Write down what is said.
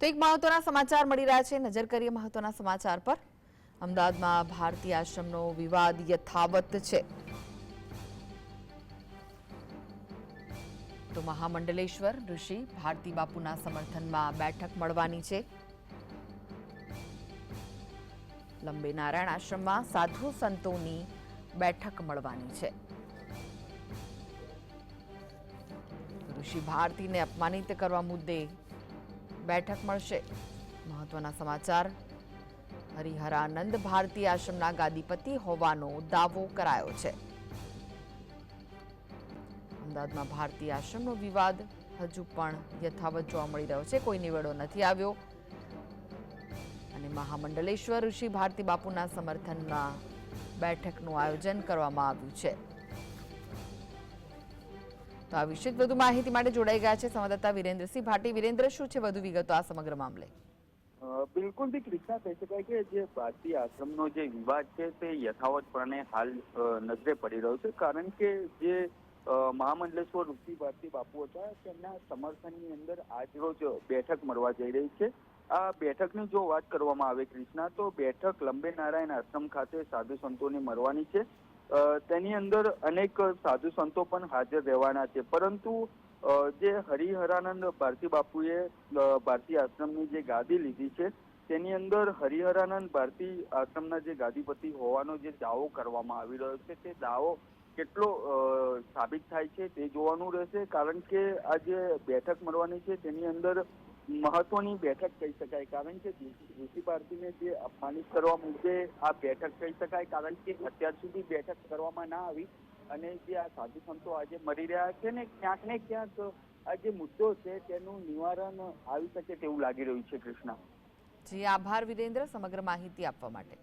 તો એક મહત્વના સમાચાર મળી રહ્યા છે, નજર કરીએ મહત્વના સમાચાર પર। અમદાવાદમાં ભારતી આશ્રમનો વિવાદ યથાવત છે। તો મહામંડલેશ્વર ઋષિ ભારતી બાપુના સમર્થનમાં બેઠક મળવાની છે। લંબે નારાયણ આશ્રમમાં સાધુ સંતોની બેઠક મળવાની છે। ઋષિ ભારતીને અપમાનિત કરવા મુદ્દે બેઠક મળશે। મહત્વના સમાચાર, હરિહરાનંદ ભારતી આશ્રમના ગાદીપતિ હોવાનો દાવો કરાયો છે। અમદાવાદમાં ભારતી આશ્રમનો વિવાદ હજુ પણ યથાવત જોવા મળી રહ્યો છે, કોઈ નિવેડો નથી આવ્યો અને મહામંડલેશ્વર ઋષિ ભારતી બાપુના સમર્થનમાં બેઠકનું આયોજન કરવામાં આવ્યું છે। તો આ વિશે વધુ માહિતી માટે જોડાઈ ગયા છે સંવાદદાતા વિરેન્દ્રસિંહ ભાટી। વિરેન્દ્ર, શું છે વધુ વિગતો આ સમગ્ર મામલે? બિલકુલ થી કૃષ્ણા, કહી શકાય કે જે ભારતી આશ્રમનો જે વિવાદ છે તે યથાવતપણે હાલ નજરે પડી રહ્યો છે, કારણ કે જે મહામંડલેશ્વર ઋષિ ભારતી બાપુ હતા તેમના સમર્થનની અંદર આજરોજ બેઠક મળવા જઈ રહી છે। આ બેઠકની જો વાત કરવામાં આવે કૃષ્ણા, તો બેઠક લંબે નારાયણ આશ્રમ ખાતે સાધુ સંતોને મળવાની છે। તેની અંદર અનેક સાધુ સંતો પણ હાજર રહેવાના છે, પરંતુ જે હરિહરાનંદ ભારતી બાપુએ ભારતી આશ્રમની જે ગાદી લીધી છે તેની અંદર હરિહરાનંદ ભારતી આશ્રમના જે ગાદીપતિ હોવાનો જે દાવો કરવામાં આવી રહ્યો છે તે દાવો કેટલો સાબિત થાય છે તે જોવાનું રહેશે, કારણ કે આ જે બેઠક મળવાની છે તેની અંદર મહત્વની બેઠક કહી શકાય, કારણ કે ઋષિ ભારતીને જે અપમાનિત કરવા મુદ્દે આ બેઠક કહી શકાય, કારણ કે અત્યાર સુધી બેઠક કરવામાં ના આવી અને જે આ સાધુ સંતો આજે મળી રહ્યા છે ને ક્યાંક આ જે મુદ્દો છે તેનું નિવારણ આવી શકે તેવું લાગી રહ્યું છે। કૃષ્ણા જી, આભાર વિરેન્દ્ર સમગ્ર માહિતી આપવા માટે।